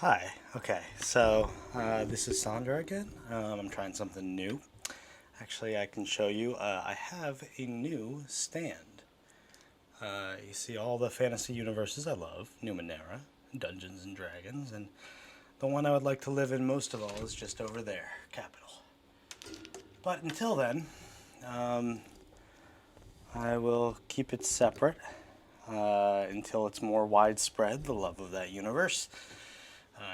Hi. Okay, so this is Sandra again. I'm trying something new. Actually, I can show you. I have a new stand. You see all the fantasy universes I love, Numenera, Dungeons and Dragons, and the one I would like to live in most of all is just over there, Capital. But until then, I will keep it separate until it's more widespread, the love of that universe.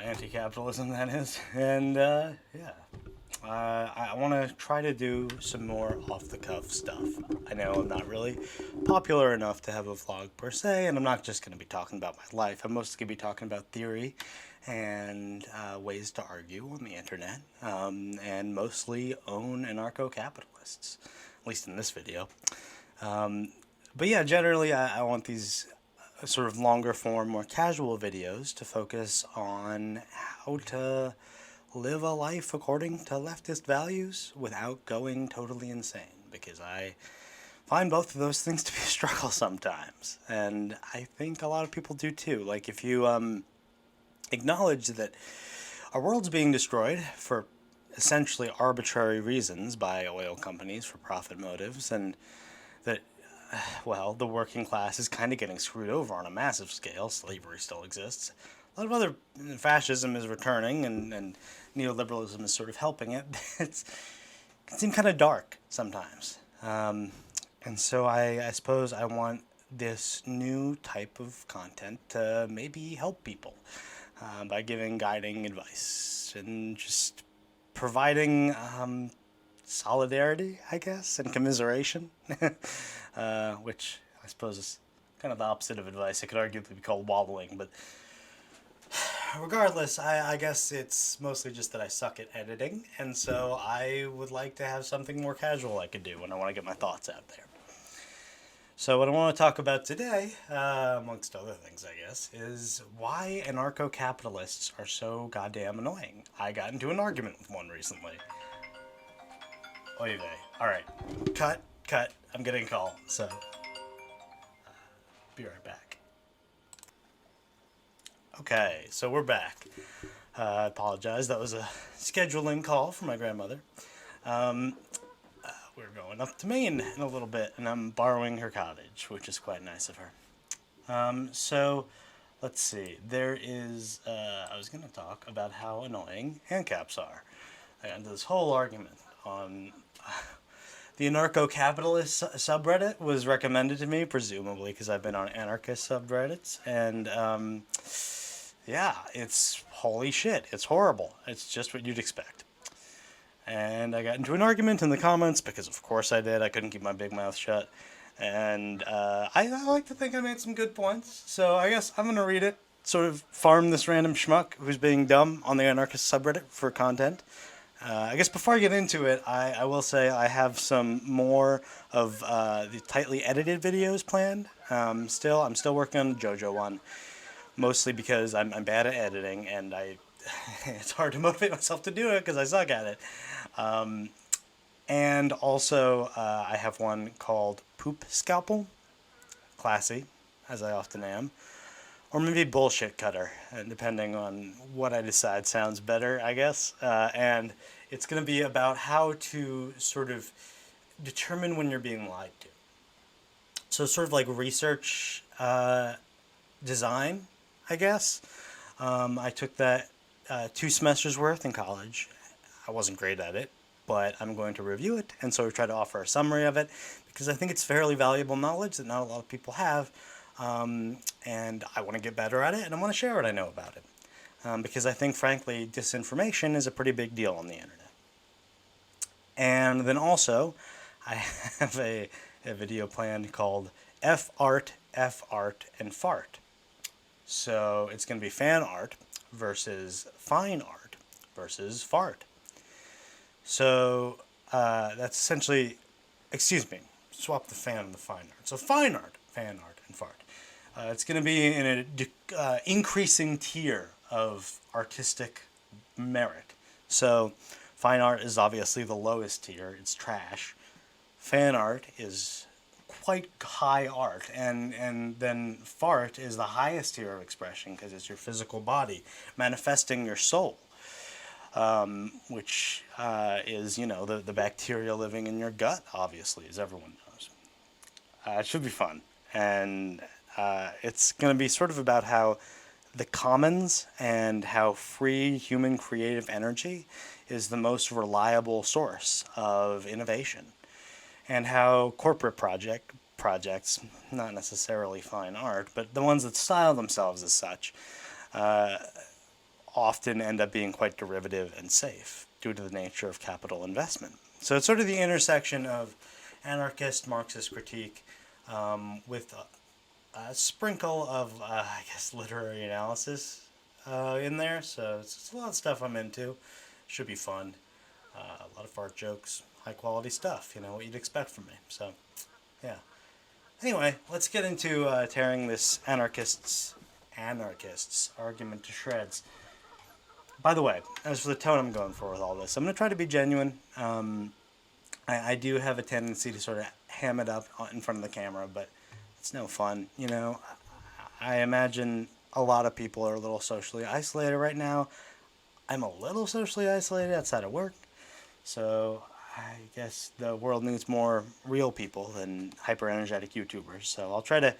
Anti-capitalism, that is. And yeah, I want to try to do some more off-the-cuff stuff. I know I'm not really popular enough to have a vlog per se, and I'm not just going to be talking about my life. I'm mostly going to be talking about theory and ways to argue on the internet, and mostly own anarcho-capitalists, at least in this video. But yeah, generally I want these sort of longer form, more casual videos to focus on how to live a life according to leftist values without going totally insane, because I find both of those things to be a struggle sometimes, and I think a lot of people do too. Like, if you acknowledge that our world's being destroyed for essentially arbitrary reasons by oil companies for profit motives, and that well, the working class is kind of getting screwed over on a massive scale. Slavery still exists. A lot of other fascism is returning, and neoliberalism is sort of helping it. It can seem kind of dark sometimes. And so I suppose I want this new type of content to maybe help people by giving guiding advice and just providing solidarity, I guess, and commiseration, which I suppose is kind of the opposite of advice. It could arguably be called waddling, but regardless, I guess it's mostly just that I suck at editing, and so I would like to have something more casual I could do when I want to get my thoughts out there. So what I want to talk about today, amongst other things, I guess, is why anarcho-capitalists are so goddamn annoying. I got into an argument with one recently. Oy vey. Alright. Cut. I'm getting a call, so be right back. Okay, so we're back. I apologize. That was a scheduling call from my grandmother. We're going up to Maine in a little bit, and I'm borrowing her cottage, which is quite nice of her. So, let's see. There is, I was going to talk about how annoying ANCAPs are. I got into this whole argument on the anarcho-capitalist subreddit was recommended to me, presumably because I've been on anarchist subreddits, and yeah, it's holy shit. It's horrible. It's just what you'd expect. And I got into an argument in the comments, because of course I did. I couldn't keep my big mouth shut. And I like to think I made some good points, so I guess I'm going to read it, sort of farm this random schmuck who's being dumb on the anarchist subreddit for content. I guess before I get into it, I will say I have some more of the tightly edited videos planned. I'm still working on the JoJo one, mostly because I'm bad at editing, and it's hard to motivate myself to do it because I suck at it. And also, I have one called Poop Scalpel, classy, as I often am. Or maybe Bullshit Cutter, depending on what I decide sounds better, I guess. And it's going to be about how to sort of determine when you're being lied to. So sort of like research design, I guess. I took that 2 semesters worth in college. I wasn't great at it, but I'm going to review it, and so we try to offer a summary of it, because I think it's fairly valuable knowledge that not a lot of people have. And I want to get better at it, and I want to share what I know about it. Because I think, frankly, disinformation is a pretty big deal on the internet. And then also, I have a video planned called F-Art, F-Art, and Fart. So it's going to be fan art versus fine art versus fart. So that's essentially, excuse me, swap the fan and the fine art. So fine art, fan art, and fart. It's going to be in an increasing tier of artistic merit. So fine art is obviously the lowest tier. It's trash. Fan art is quite high art, and then fart is the highest tier of expression because it's your physical body manifesting your soul, which is, you know, the bacteria living in your gut, obviously, as everyone knows. It should be fun, and it's going to be sort of about how the commons and how free human creative energy is the most reliable source of innovation, and how corporate projects, not necessarily fine art, but the ones that style themselves as such, often end up being quite derivative and safe due to the nature of capital investment. So it's sort of the intersection of anarchist Marxist critique with a sprinkle of, I guess, literary analysis in there. So it's a lot of stuff I'm into. Should be fun. A lot of fart jokes, high quality stuff, you know, what you'd expect from me. So, yeah. Anyway, let's get into tearing this anarchists argument to shreds. By the way, as for the tone I'm going for with all this, I'm going to try to be genuine. I do have a tendency to sort of ham it up in front of the camera, but it's no fun, you know. I imagine a lot of people are a little socially isolated right now. I'm a little socially isolated outside of work, so I guess the world needs more real people than hyper-energetic YouTubers. So I'll try to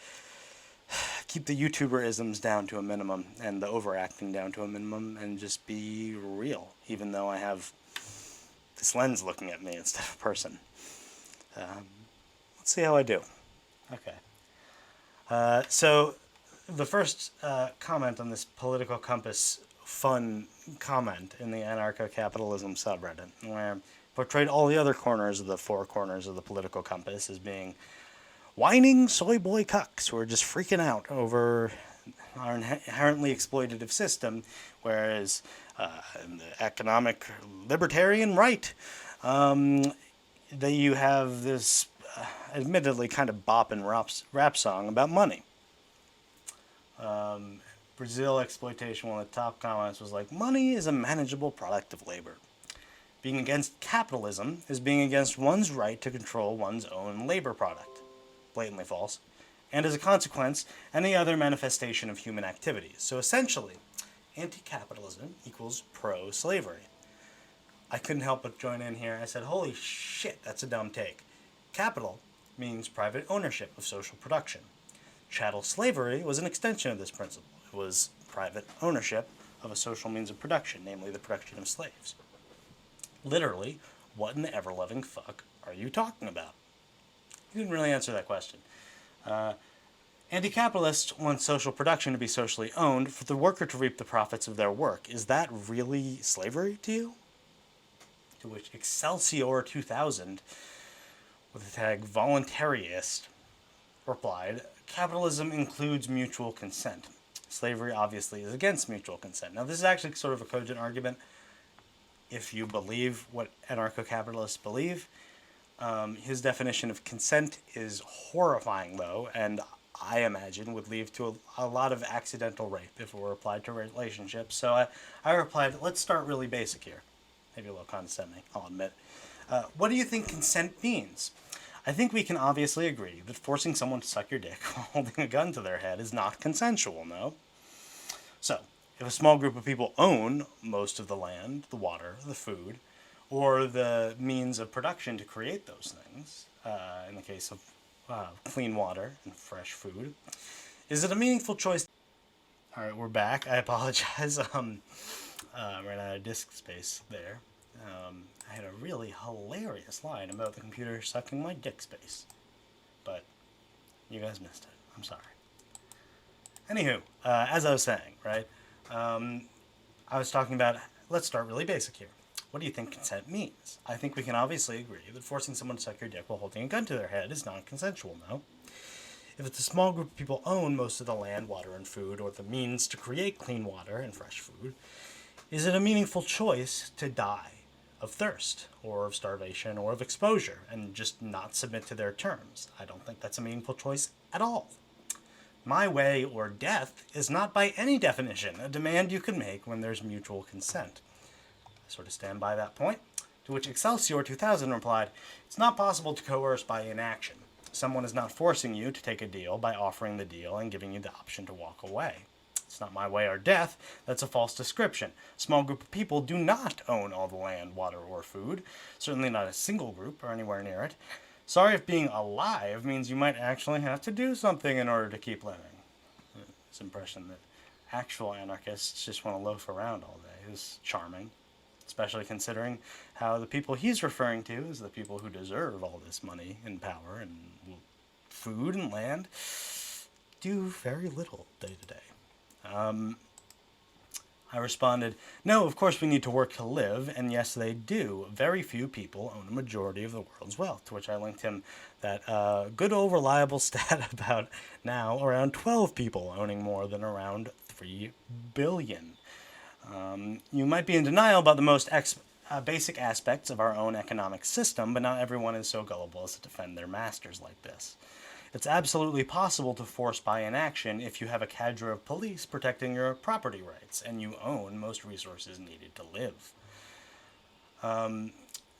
keep the YouTuber-isms down to a minimum and the overacting down to a minimum and just be real, even though I have this lens looking at me instead of a person. Let's see how I do. Okay. So the first comment on this political compass fun comment in the anarcho-capitalism subreddit, where portrayed all the other corners of the four corners of the political compass as being whining soy boy cucks who are just freaking out over our inherently exploitative system, whereas in the economic libertarian right, that you have this admittedly kind of bop and rap song about money. Brazil exploitation, one of the top comments was like, money is a manageable product of labor. Being against capitalism is being against one's right to control one's own labor product. Blatantly false. And as a consequence, any other manifestation of human activities. So essentially, anti-capitalism equals pro-slavery. I couldn't help but join in here. I said, holy shit, that's a dumb take. Capital means private ownership of social production. Chattel slavery was an extension of this principle. It was private ownership of a social means of production, namely the production of slaves. Literally, what in the ever-loving fuck are you talking about? You didn't really answer that question. Anti-capitalists want social production to be socially owned for the worker to reap the profits of their work. Is that really slavery to you? To which Excelsior 2000, with the tag voluntarist, replied, capitalism includes mutual consent. Slavery obviously is against mutual consent. Now this is actually sort of a cogent argument if you believe what anarcho-capitalists believe. His definition of consent is horrifying, though, and I imagine would lead to a lot of accidental rape if it were applied to relationships. So I replied, let's start really basic here. Maybe a little condescending, I'll admit. What do you think consent means? I think we can obviously agree that forcing someone to suck your dick while holding a gun to their head is not consensual, no? So, if a small group of people own most of the land, the water, the food, or the means of production to create those things, in the case of clean water and fresh food, is it a meaningful choice? All right, we're back. I apologize. Ran out of disk space there. I had a really hilarious line about the computer sucking my dick space, but you guys missed it. I'm sorry. Anywho, as I was saying, right, I was talking about, let's start really basic here. What do you think consent means? I think we can obviously agree that forcing someone to suck your dick while holding a gun to their head is not consensual, no? If it's a small group of people own most of the land, water, and food, or the means to create clean water and fresh food, is it a meaningful choice to die of thirst, or of starvation, or of exposure, and just not submit to their terms? I don't think that's a meaningful choice at all. My way or death is not by any definition a demand you can make when there's mutual consent. I sort of stand by that point, to which Excelsior 2000 replied, it's not possible to coerce by inaction. someone is not forcing you to take a deal by offering the deal and giving you the option to walk away. It's not my way or death. That's a false description. A small group of people do not own all the land, water, or food. Certainly not a single group or anywhere near it. Sorry if being alive means you might actually have to do something in order to keep living. This impression that actual anarchists just want to loaf around all day is charming, especially considering how the people he's referring to as the people who deserve all this money and power and food and land do very little day to day. I responded, no, of course we need to work to live, and yes, they do. Very few people own a majority of the world's wealth, to which I linked him that good old reliable stat about now around 12 people owning more than around 3 billion. You might be in denial about the most basic aspects of our own economic system, but not everyone is so gullible as to defend their masters like this. It's absolutely possible to force by inaction if you have a cadre of police protecting your property rights and you own most resources needed to live.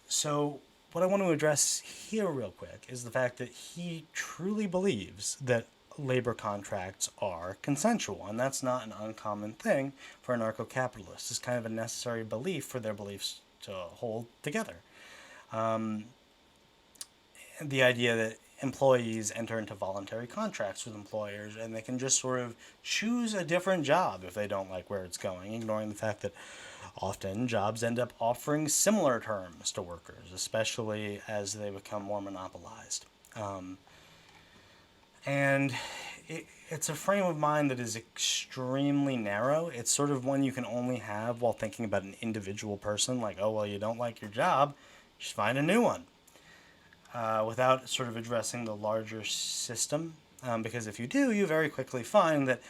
So what I want to address here real quick is the fact that he truly believes that labor contracts are consensual, and that's not an uncommon thing for anarcho-capitalists. It's kind of a necessary belief for their beliefs to hold together. The idea that employees enter into voluntary contracts with employers and they can just sort of choose a different job if they don't like where it's going, ignoring the fact that often jobs end up offering similar terms to workers, especially as they become more monopolized. And it's a frame of mind that is extremely narrow. It's sort of one you can only have while thinking about an individual person, like, oh, well, you don't like your job, just find a new one. Without sort of addressing the larger system, because if you do, you very quickly find that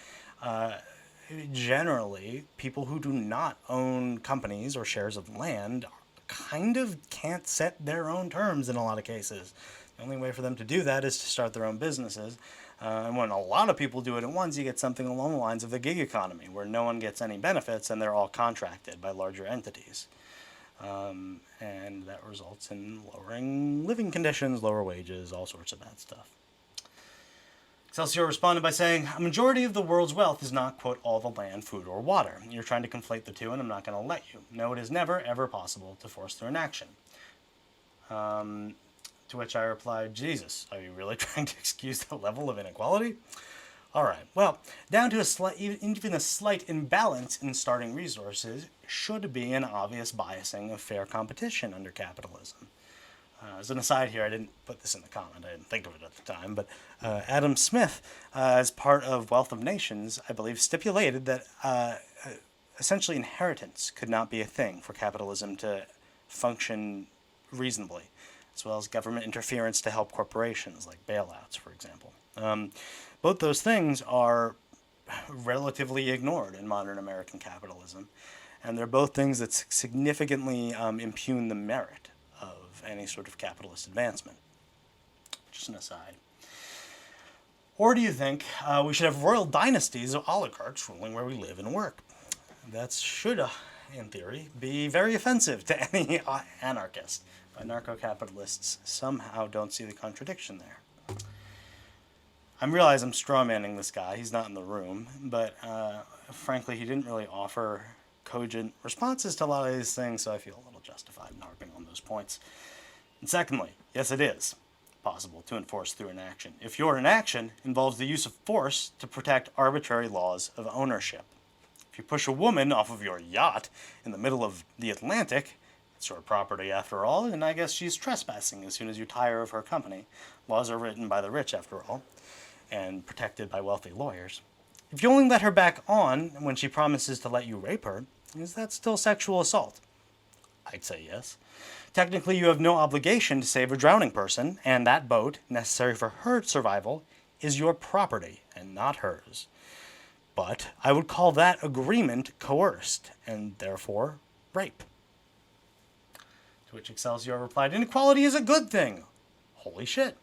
generally people who do not own companies or shares of land kind of can't set their own terms in a lot of cases. The only way for them to do that is to start their own businesses, and when a lot of people do it at once, you get something along the lines of the gig economy, where no one gets any benefits and they're all contracted by larger entities. And that results in lowering living conditions, lower wages, all sorts of bad stuff. Excelsior responded by saying, a majority of the world's wealth is not, quote, all the land, food, or water. You're trying to conflate the two, and I'm not going to let you. No, it is never, ever possible to force through an action. To which I replied, Jesus, are you really trying to excuse the level of inequality? All right, well, down to even a slight imbalance in starting resources should be an obvious biasing of fair competition under capitalism. As an aside here, I didn't put this in the comment, I didn't think of it at the time, but Adam Smith, as part of Wealth of Nations, I believe, stipulated that essentially inheritance could not be a thing for capitalism to function reasonably, as well as government interference to help corporations, like bailouts, for example. Both those things are relatively ignored in modern American capitalism, and they're both things that significantly impugn the merit of any sort of capitalist advancement. Just an aside. Or do you think we should have royal dynasties of oligarchs ruling where we live and work? That should, in theory, be very offensive to any anarchist. Anarcho-capitalists somehow don't see the contradiction there. I realize I'm strawmanning this guy. He's not in the room, but frankly, he didn't really offer cogent responses to a lot of these things, so I feel a little justified in harping on those points. And secondly, yes, it is possible to enforce through inaction if your inaction involves the use of force to protect arbitrary laws of ownership. If you push a woman off of your yacht in the middle of the Atlantic, it's your property after all, and I guess she's trespassing as soon as you tire of her company. Laws are written by the rich after all, and protected by wealthy lawyers. If you only let her back on when she promises to let you rape her, is that still sexual assault? I'd say yes. Technically, you have no obligation to save a drowning person, and that boat, necessary for her survival, is your property and not hers. But I would call that agreement coerced, and therefore rape. To which Excelsior replied, inequality is a good thing. Holy shit.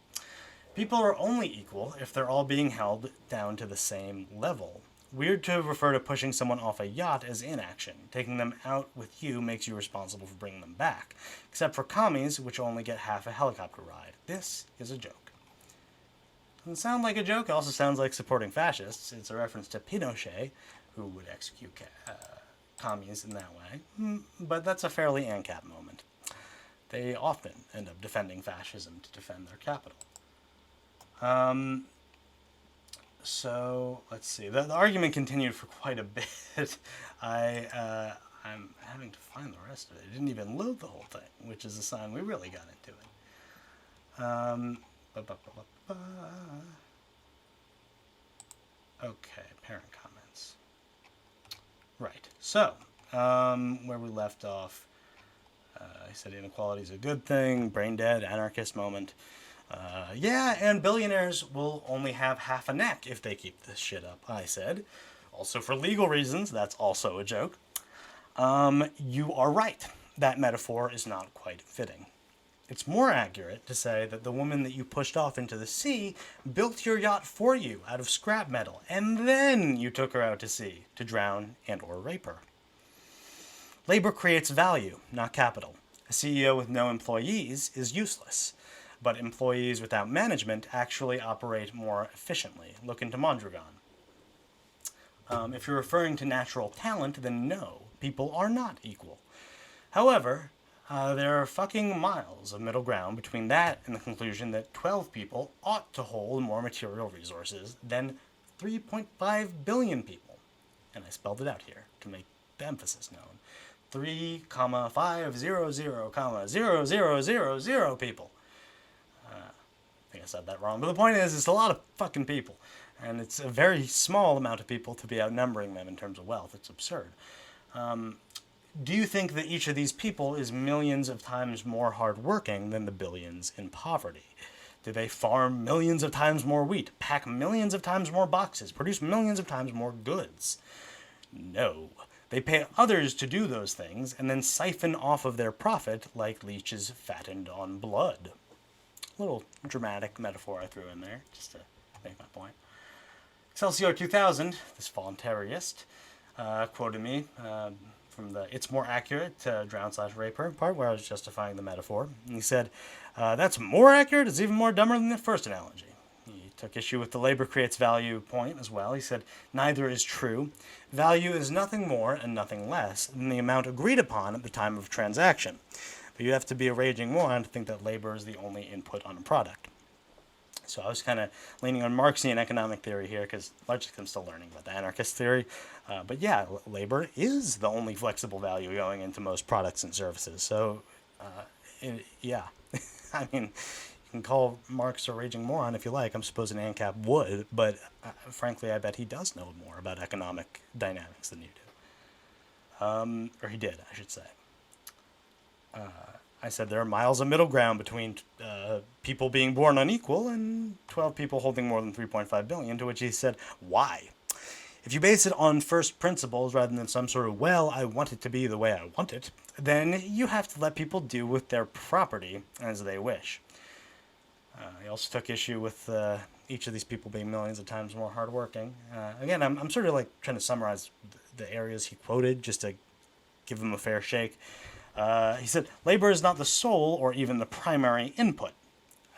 People are only equal if they're all being held down to the same level. Weird to refer to pushing someone off a yacht as inaction. Taking them out with you makes you responsible for bringing them back. Except for commies, which only get half a helicopter ride. This is a joke. doesn't sound like a joke. It also sounds like supporting fascists. It's a reference to Pinochet, who would execute commies in that way. But that's a fairly ANCAP moment. They often end up defending fascism to defend their capital. So let's see. The argument continued for quite a bit. I'm having to find the rest of it. It didn't even load the whole thing, which is a sign we really got into it. Okay, parent comments. Right. So, where we left off, I said inequality is a good thing, brain dead, anarchist moment. Yeah, and billionaires will only have half a neck if they keep this shit up, I said. Also for legal reasons, that's also a joke. You are right. That metaphor is not quite fitting. It's more accurate to say that the woman that you pushed off into the sea built your yacht for you out of scrap metal, and then you took her out to sea to drown and or rape her. Labor creates value, not capital. A CEO with no employees is useless, but employees without management actually operate more efficiently. Look into Mondragon. If you're referring to natural talent, then no, people are not equal. However, there are fucking miles of middle ground between that and the conclusion that 12 people ought to hold more material resources than 3.5 billion people. And I spelled it out here to make the emphasis known. 3,500,000 people. I think I said that wrong, but the point is, it's a lot of fucking people. And it's a very small amount of people to be outnumbering them in terms of wealth. It's absurd. Do you think that each of these people is millions of times more hardworking than the billions in poverty? Do they farm millions of times more wheat, pack millions of times more boxes, produce millions of times more goods? No. They pay others to do those things and then siphon off of their profit like leeches fattened on blood. A little dramatic metaphor I threw in there just to make my point. Excelsior 2000, this voluntarist, quoted me from the "It's more accurate to drown/rape her" part where I was justifying the metaphor. And he said, that's more accurate, it's even more dumber than the first analogy. He took issue with the labor creates value point as well. He said, neither is true. Value is nothing more and nothing less than the amount agreed upon at the time of transaction. But you have to be a raging moron to think that labor is the only input on a product. So I was kind of leaning on Marxian economic theory here because largely I'm still learning about the anarchist theory. But yeah, labor is the only flexible value going into most products and services. So yeah, I mean, you can call Marx a raging moron if you like. I'm supposing ANCAP would, but frankly, I bet he does know more about economic dynamics than you do. Or he did, I should say. I said there are miles of middle ground between people being born unequal and 12 people holding more than 3.5 billion, to which he said, why? If you base it on first principles rather than some sort of, well, I want it to be the way I want it, then you have to let people do with their property as they wish. He also took issue with each of these people being millions of times more hardworking. Again, I'm sort of like trying to summarize the areas he quoted just to give them a fair shake. He said, labor is not the sole or even the primary input.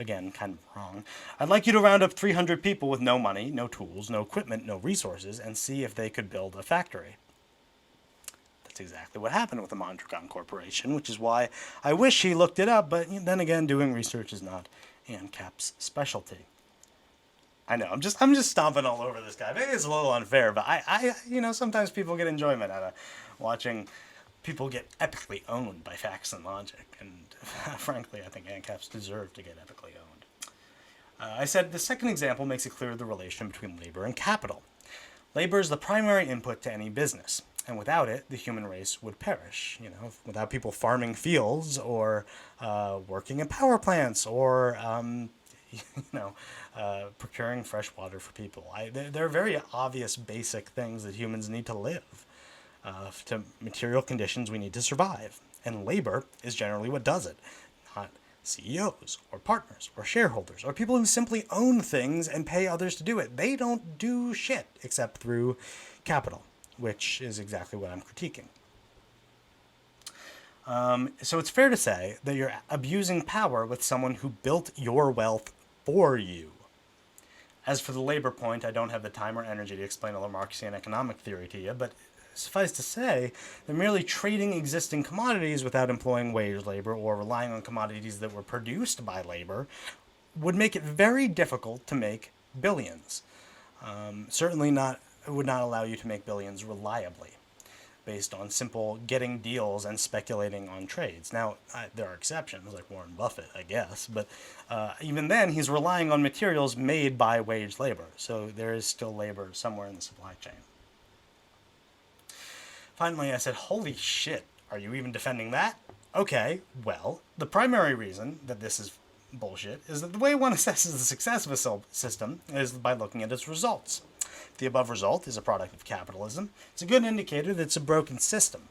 Again, kind of wrong. I'd like you to round up 300 people with no money, no tools, no equipment, no resources, and see if they could build a factory. That's exactly what happened with the Mondragon Corporation, which is why I wish he looked it up, but then again, doing research is not ANCAP's specialty. I know, I'm just stomping all over this guy. Maybe it's a little unfair, but I sometimes people get enjoyment out of watching people get epically owned by facts and logic, and frankly, I think ANCAPs deserve to get epically owned. I said the second example makes it clear the relation between labor and capital. Labor is the primary input to any business, and without it, the human race would perish. Without people farming fields or working in power plants or procuring fresh water for people. There are very obvious, basic things that humans need to live. To material conditions we need to survive. And labor is generally what does it, not CEOs or partners or shareholders or people who simply own things and pay others to do it. They don't do shit except through capital, which is exactly what I'm critiquing. So it's fair to say that you're abusing power with someone who built your wealth for you. As for the labor point, I don't have the time or energy to explain all the Marxian economic theory to you, but suffice to say that merely trading existing commodities without employing wage labor or relying on commodities that were produced by labor would make it very difficult to make billions. Certainly not, it would not allow you to make billions reliably based on simple getting deals and speculating on trades. Now, there are exceptions, like Warren Buffett, I guess, but even then, he's relying on materials made by wage labor, so there is still labor somewhere in the supply chain. Finally, I said, holy shit, are you even defending that? Okay, well, the primary reason that this is bullshit is that the way one assesses the success of a system is by looking at its results. If the above result is a product of capitalism, it's a good indicator that it's a broken system.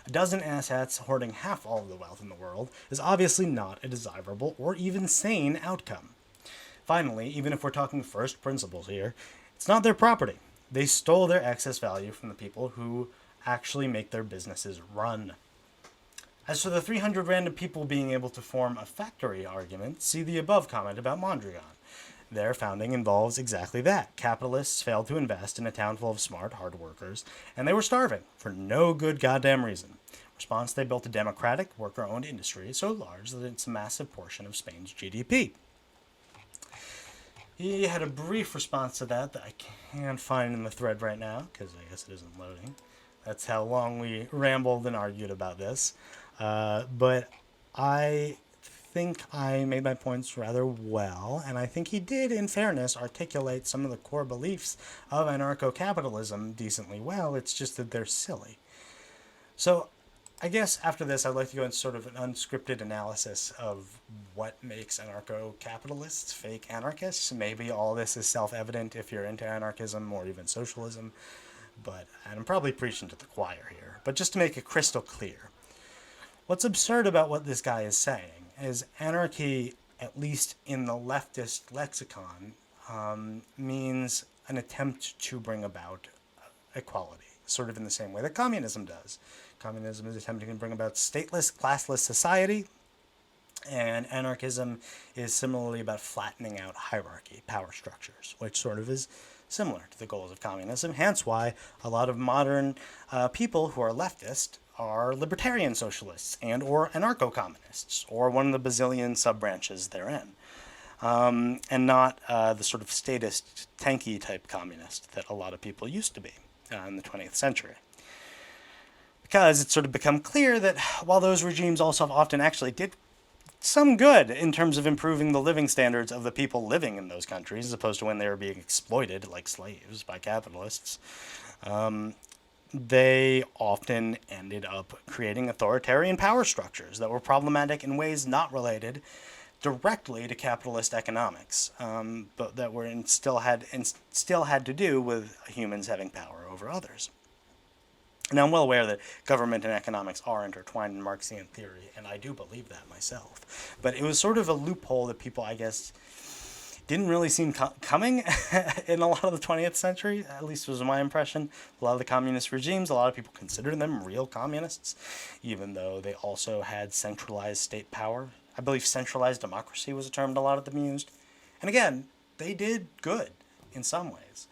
A dozen asshats hoarding half all of the wealth in the world is obviously not a desirable or even sane outcome. Finally, even if we're talking first principles here, it's not their property. They stole their excess value from the people who actually make their businesses run. As for the 300 random people being able to form a factory argument, see the above comment about Mondrian. Their founding involves exactly that. Capitalists failed to invest in a town full of smart, hard workers, and they were starving for no good goddamn reason. In response, they built a democratic, worker-owned industry so large that it's a massive portion of Spain's GDP. He had a brief response to that I can't find in the thread right now, because I guess it isn't loading. That's how long we rambled and argued about this. But I think I made my points rather well, and I think he did, in fairness, articulate some of the core beliefs of anarcho-capitalism decently well. It's just that they're silly. So I guess after this, I'd like to go into sort of an unscripted analysis of what makes anarcho-capitalists fake anarchists. Maybe all this is self-evident if you're into anarchism or even socialism. But I'm probably preaching to the choir here. But just to make it crystal clear, what's absurd about what this guy is saying is anarchy, at least in the leftist lexicon, means an attempt to bring about equality, sort of in the same way that communism does. Communism is attempting to bring about stateless, classless society, and anarchism is similarly about flattening out hierarchy, power structures, which sort of is similar to the goals of communism, hence why a lot of modern people who are leftist are libertarian socialists and or anarcho-communists, or one of the bazillion sub-branches therein, and not the sort of statist, tanky type communist that a lot of people used to be in the 20th century. Because it's sort of become clear that while those regimes also often actually did some good in terms of improving the living standards of the people living in those countries, as opposed to when they were being exploited like slaves by capitalists, they often ended up creating authoritarian power structures that were problematic in ways not related directly to capitalist economics, but that were still had to do with humans having power over others. Now, I'm well aware that government and economics are intertwined in Marxian theory, and I do believe that myself. But it was sort of a loophole that people, I guess, didn't really seem coming in a lot of the 20th century, at least was my impression. A lot of the communist regimes, a lot of people considered them real communists, even though they also had centralized state power. I believe centralized democracy was a term that a lot of them used. And again, they did good in some ways.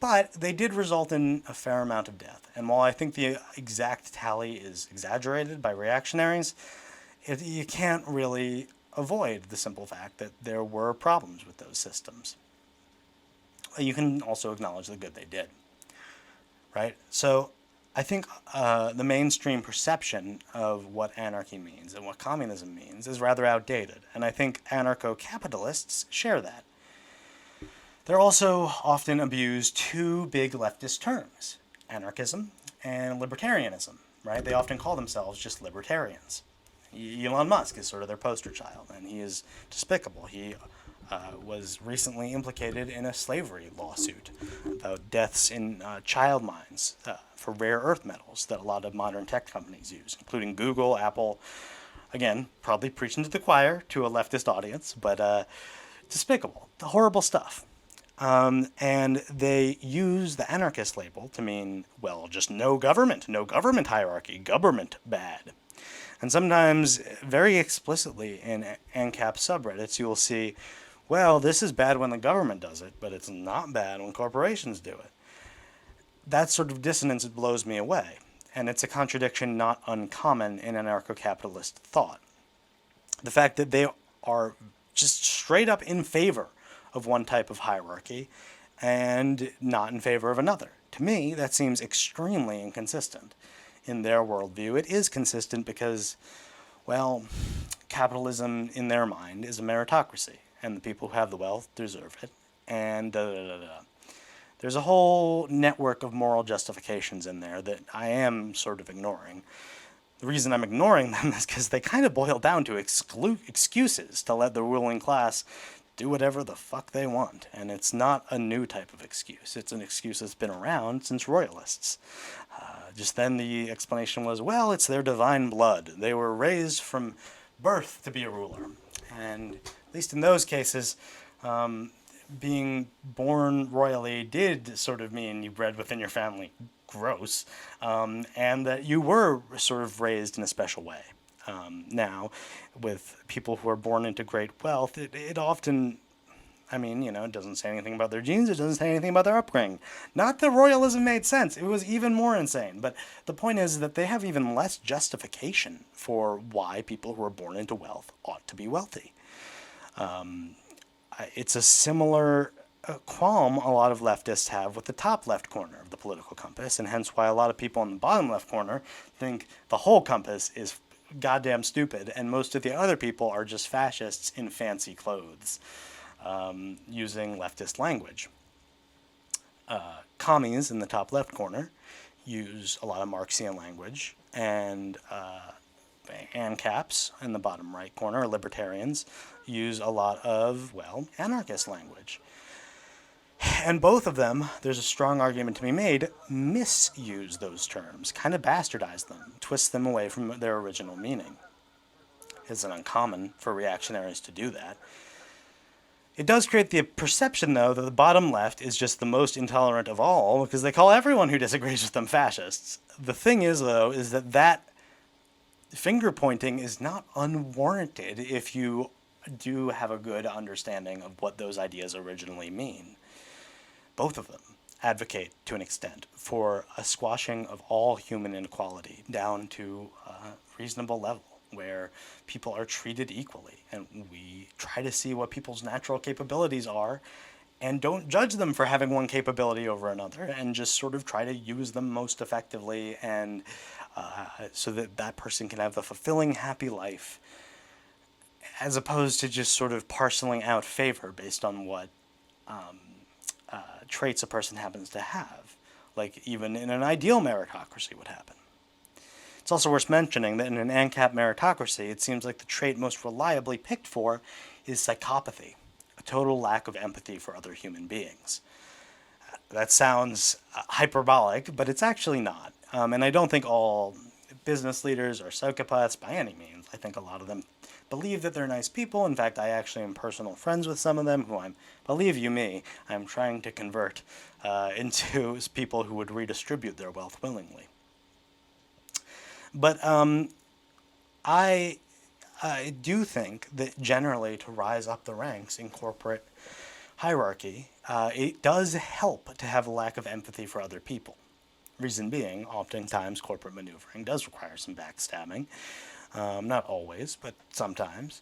But they did result in a fair amount of death. And while I think the exact tally is exaggerated by reactionaries, you can't really avoid the simple fact that there were problems with those systems. You can also acknowledge the good they did, right? So I think the mainstream perception of what anarchy means and what communism means is rather outdated. And I think anarcho-capitalists share that. They're also often abused two big leftist terms, anarchism and libertarianism, right? They often call themselves just libertarians. Elon Musk is sort of their poster child, and he is despicable. He was recently implicated in a slavery lawsuit about deaths in child mines for rare earth metals that a lot of modern tech companies use, including Google, Apple. Again, probably preaching to the choir to a leftist audience, but despicable, horrible stuff. And they use the anarchist label to mean, well, just no government hierarchy, government bad. And sometimes, very explicitly in ANCAP subreddits, you will see, well, this is bad when the government does it, but it's not bad when corporations do it. That sort of dissonance blows me away, and it's a contradiction not uncommon in anarcho-capitalist thought. The fact that they are just straight up in favor of one type of hierarchy and not in favor of another. To me, that seems extremely inconsistent. In their worldview, it is consistent because, well, capitalism in their mind is a meritocracy, and the people who have the wealth deserve it, and da da da da. There's a whole network of moral justifications in there that I am sort of ignoring. The reason I'm ignoring them is because they kind of boil down to excuses to let the ruling class do whatever the fuck they want. And it's not a new type of excuse. It's an excuse that's been around since royalists. Just then the explanation was, well, it's their divine blood. They were raised from birth to be a ruler. And at least in those cases, being born royally did sort of mean you bred within your family gross, and that you were sort of raised in a special way. Now, with people who are born into great wealth, it often, I mean, it doesn't say anything about their genes, it doesn't say anything about their upbringing. Not that royalism made sense, it was even more insane, but the point is that they have even less justification for why people who are born into wealth ought to be wealthy. It's a similar qualm a lot of leftists have with the top left corner of the political compass, and hence why a lot of people in the bottom left corner think the whole compass is goddamn stupid, and most of the other people are just fascists in fancy clothes, using leftist language. Commies in the top left corner use a lot of Marxian language, and ANCAPs in the bottom right corner, or libertarians, use a lot of, well, anarchist language. And both of them, there's a strong argument to be made, misuse those terms, kind of bastardize them, twist them away from their original meaning. It isn't uncommon for reactionaries to do that. It does create the perception, though, that the bottom left is just the most intolerant of all, because they call everyone who disagrees with them fascists. The thing is, though, is that finger pointing is not unwarranted if you do have a good understanding of what those ideas originally mean. Both of them advocate, to an extent, for a squashing of all human inequality down to a reasonable level where people are treated equally, and we try to see what people's natural capabilities are and don't judge them for having one capability over another, and just sort of try to use them most effectively, and so that that person can have the fulfilling, happy life, as opposed to just sort of parceling out favor based on what traits a person happens to have, like even in an ideal meritocracy would happen. It's also worth mentioning that in an ANCAP meritocracy, it seems like the trait most reliably picked for is psychopathy, a total lack of empathy for other human beings. That sounds hyperbolic, but it's actually not. And I don't think all business leaders are psychopaths by any means. I think a lot of them believe that they're nice people. In fact, I actually am personal friends with some of them who believe you me, I'm trying to convert into people who would redistribute their wealth willingly. But I do think that generally to rise up the ranks in corporate hierarchy, it does help to have a lack of empathy for other people. Reason being, oftentimes corporate maneuvering does require some backstabbing. Not always, but sometimes.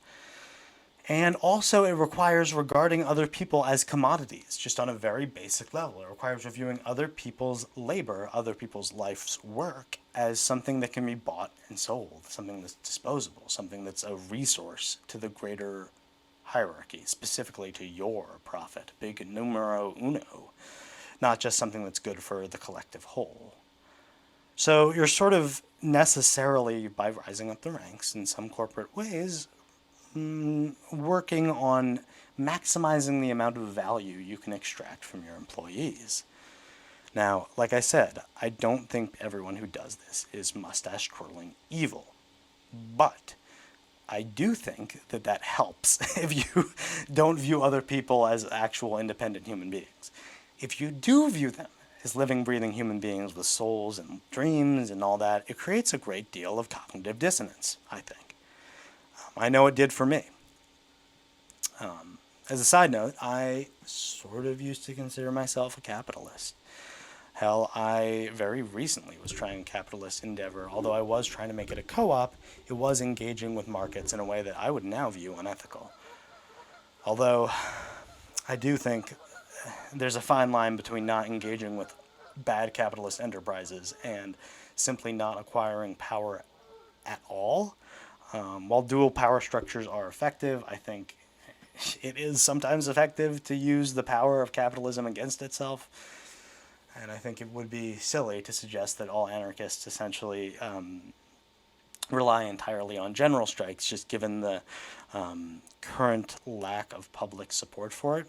And also it requires regarding other people as commodities, just on a very basic level. It requires reviewing other people's labor, other people's life's work, as something that can be bought and sold, something that's disposable, something that's a resource to the greater hierarchy, specifically to your profit, big numero uno, not just something that's good for the collective whole. So you're sort of necessarily, by rising up the ranks in some corporate ways, working on maximizing the amount of value you can extract from your employees. Now, like I said, I don't think everyone who does this is mustache-twirling evil, but I do think that that helps if you don't view other people as actual independent human beings. If you do view them as living, breathing human beings with souls and dreams and all that, it creates a great deal of cognitive dissonance, I think. I know it did for me. As a side note, I sort of used to consider myself a capitalist. Hell, I very recently was trying a capitalist endeavor. Although I was trying to make it a co-op, it was engaging with markets in a way that I would now view unethical. Although I do think there's a fine line between not engaging with bad capitalist enterprises and simply not acquiring power at all. While dual power structures are effective, I think it is sometimes effective to use the power of capitalism against itself. And I think it would be silly to suggest that all anarchists essentially rely entirely on general strikes, just given the current lack of public support for it.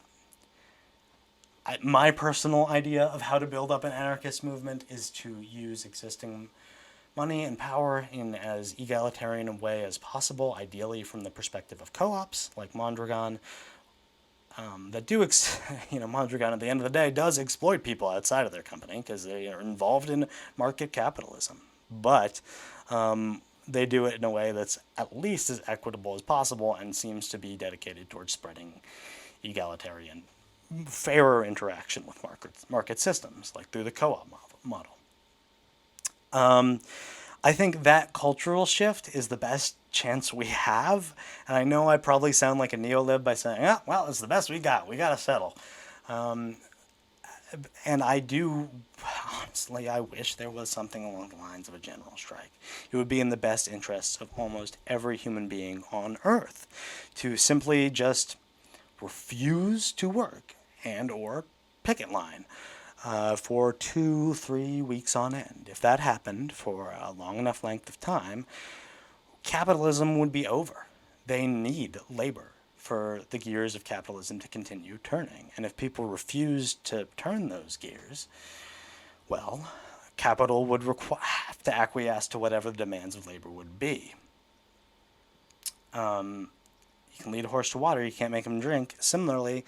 My personal idea of how to build up an anarchist movement is to use existing money and power in as egalitarian a way as possible, ideally from the perspective of co-ops like Mondragon, that do, Mondragon at the end of the day does exploit people outside of their company because they are involved in market capitalism. But they do it in a way that's at least as equitable as possible and seems to be dedicated towards spreading egalitarian, fairer interaction with market systems, like through the co-op model. I think that cultural shift is the best chance we have. And I know I probably sound like a neolib by saying, yeah, well, it's the best we got. We got to settle. And I do, honestly, I wish there was something along the lines of a general strike. It would be in the best interests of almost every human being on Earth to simply just refuse to work and or picket line for 2-3 weeks on end. If that happened for a long enough length of time, capitalism would be over. They need labor for the gears of capitalism to continue turning. And if people refuse to turn those gears, well, capital would have to acquiesce to whatever the demands of labor would be. You can lead a horse to water, you can't make him drink. Similarly,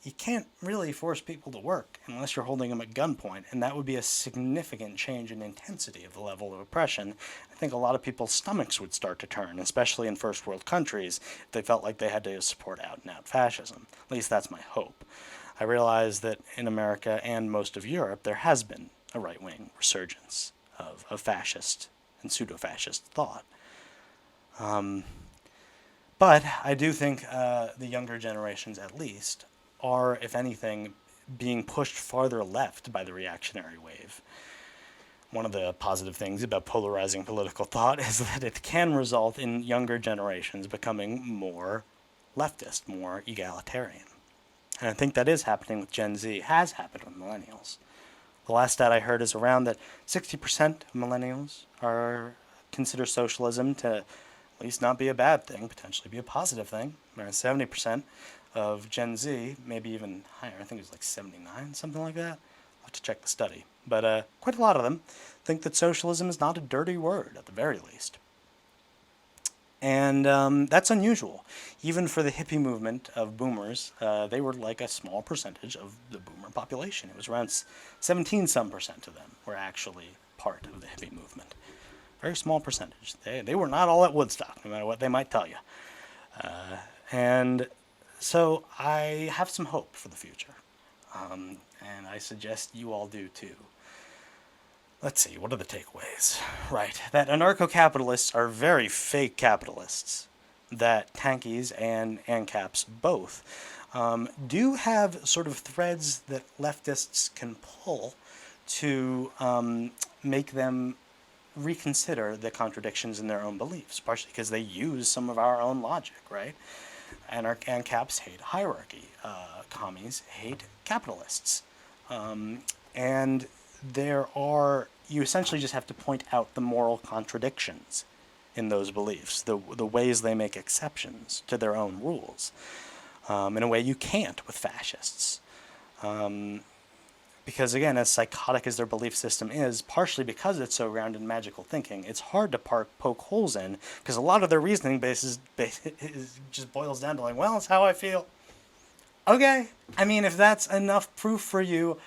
you can't really force people to work unless you're holding them at gunpoint, and that would be a significant change in intensity of the level of oppression. I think a lot of people's stomachs would start to turn, especially in first world countries, if they felt like they had to support out-and-out fascism. At least that's my hope. I realize that in America and most of Europe, there has been a right-wing resurgence of fascist and pseudo-fascist thought. But I do think the younger generations, at least, are, if anything, being pushed farther left by the reactionary wave. One of the positive things about polarizing political thought is that it can result in younger generations becoming more leftist, more egalitarian. And I think that is happening with Gen Z, has happened with millennials. The last stat I heard is around that 60% of millennials consider socialism to at least not be a bad thing, potentially be a positive thing. Around 70% of Gen Z, maybe even higher, I think it was like 79, something like that. I'll have to check the study. But quite a lot of them think that socialism is not a dirty word, at the very least. And that's unusual. Even for the hippie movement of boomers, they were like a small percentage of the boomer population. It was around 17% of them were actually part of the hippie movement. Very small percentage. They were not all at Woodstock, no matter what they might tell you. And so I have some hope for the future. And I suggest you all do too. Let's see, what are the takeaways? Right, that anarcho-capitalists are very fake capitalists. That tankies and ANCAPs both do have sort of threads that leftists can pull to make them reconsider the contradictions in their own beliefs, partially because they use some of our own logic, right? ANCAPs hate hierarchy. Commies hate capitalists. And you essentially just have to point out the moral contradictions in those beliefs, the ways they make exceptions to their own rules, in a way you can't with fascists. Because again, as psychotic as their belief system is, partially because it's so grounded in magical thinking, it's hard to poke holes in, because a lot of their reasoning basis just boils down to like, well, it's how I feel. Okay, I mean, if that's enough proof for you,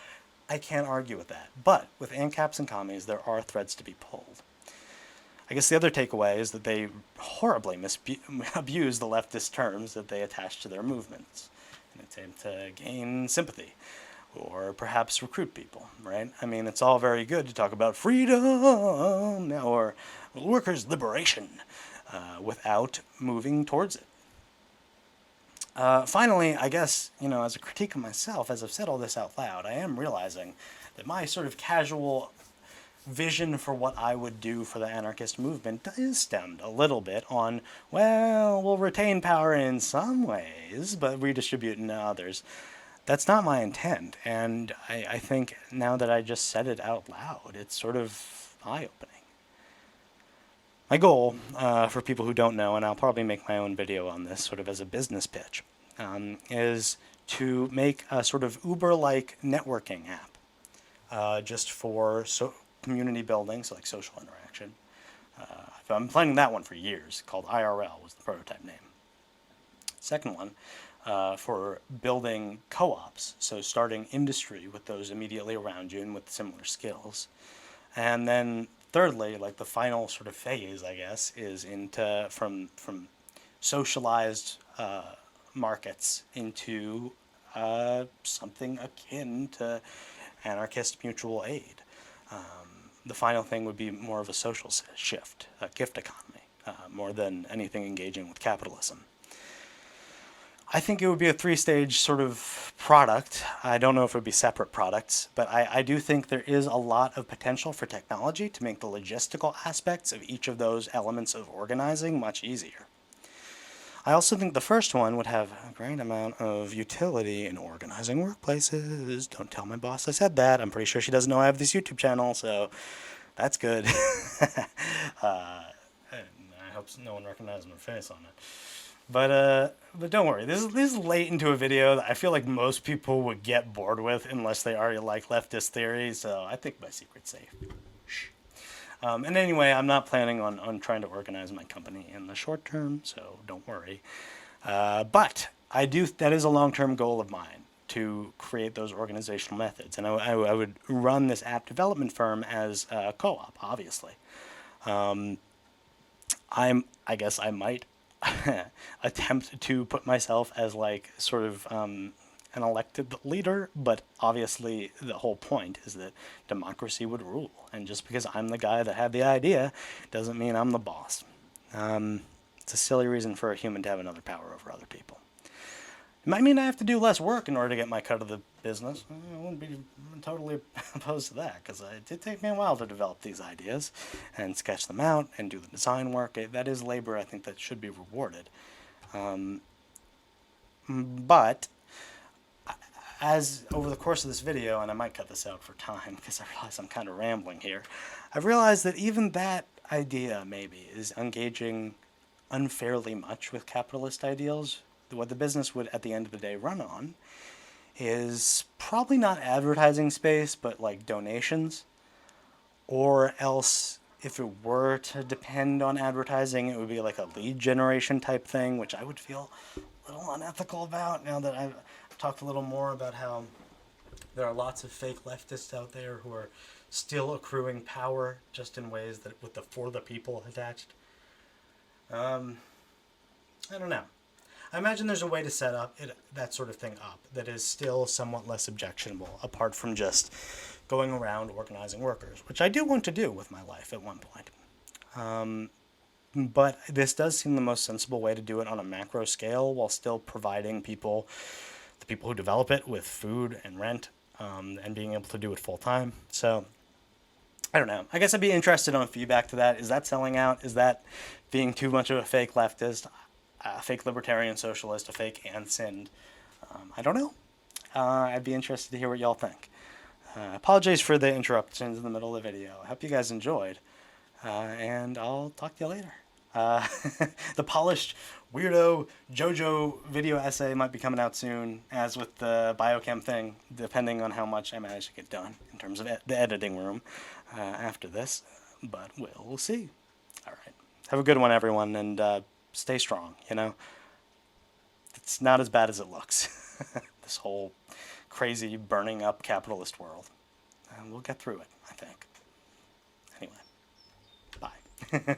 I can't argue with that. But with ANCAPs and commies, there are threads to be pulled. I guess the other takeaway is that they horribly abuse the leftist terms that they attach to their movements. an attempt to gain sympathy, or perhaps recruit people, right? I mean, it's all very good to talk about freedom or workers' liberation without moving towards it. Finally, I guess, as a critique of myself, as I've said all this out loud, I am realizing that my sort of casual vision for what I would do for the anarchist movement is stemmed a little bit on, well, we'll retain power in some ways, but redistribute in others. That's not my intent, and I think now that I just said it out loud, it's sort of eye-opening. My goal, for people who don't know, and I'll probably make my own video on this sort of as a business pitch, is to make a sort of Uber-like networking app just for community building, so like social interaction. I've been planning that one for years, called IRL was the prototype name. Second one, for building co-ops, so starting industry with those immediately around you and with similar skills. And then thirdly, like the final sort of phase, I guess, is into from socialized markets into something akin to anarchist mutual aid. The final thing would be more of a social shift, a gift economy, more than anything engaging with capitalism. I think it would be a three-stage sort of product. I don't know if it would be separate products, but I do think there is a lot of potential for technology to make the logistical aspects of each of those elements of organizing much easier. I also think the first one would have a great amount of utility in organizing workplaces. Don't tell my boss I said that. I'm pretty sure she doesn't know I have this YouTube channel, so that's good. I hope no one recognizes my face on it. But don't worry, this is late into a video that I feel like most people would get bored with unless they already like leftist theory, so I think my secret's safe. Shh. And anyway, I'm not planning on trying to organize my company in the short term, so don't worry. But that is a long-term goal of mine, to create those organizational methods. And I would run this app development firm as a co-op, obviously. I guess I might attempt to put myself as like sort of an elected leader, but obviously the whole point is that democracy would rule, and just because I'm the guy that had the idea doesn't mean I'm the boss. It's a silly reason for a human to have another power over other people. It might mean I have to do less work in order to get my cut of the business. I wouldn't be totally opposed to that, because it did take me a while to develop these ideas and sketch them out and do the design work. That is labor, I think, that should be rewarded. But as over the course of this video, and I might cut this out for time because I realize I'm kind of rambling here, I've realized that even that idea maybe is engaging unfairly much with capitalist ideals. What the business would at the end of the day run on is probably not advertising space, but like donations. Or else, if it were to depend on advertising, it would be like a lead generation type thing, which I would feel a little unethical about now that I've talked a little more about how there are lots of fake leftists out there who are still accruing power just in ways that with the for the people attached. I don't know. I imagine there's a way to set up that sort of thing up that is still somewhat less objectionable, apart from just going around organizing workers, which I do want to do with my life at one point. But this does seem the most sensible way to do it on a macro scale while still providing the people who develop it, with food and rent, and being able to do it full time. So, I don't know. I guess I'd be interested on feedback to that. Is that selling out? Is that being too much of a fake leftist? A fake libertarian socialist, a fake Ansind. I don't know. I'd be interested to hear what y'all think. Apologies for the interruptions in the middle of the video. I hope you guys enjoyed, and I'll talk to you later. The polished weirdo JoJo video essay might be coming out soon, as with the biochem thing, depending on how much I manage to get done in terms of the editing room after this, but we'll see. All right. Have a good one, everyone, and stay strong, It's not as bad as it looks. This whole crazy burning up capitalist world. And we'll get through it, I think. Anyway, bye.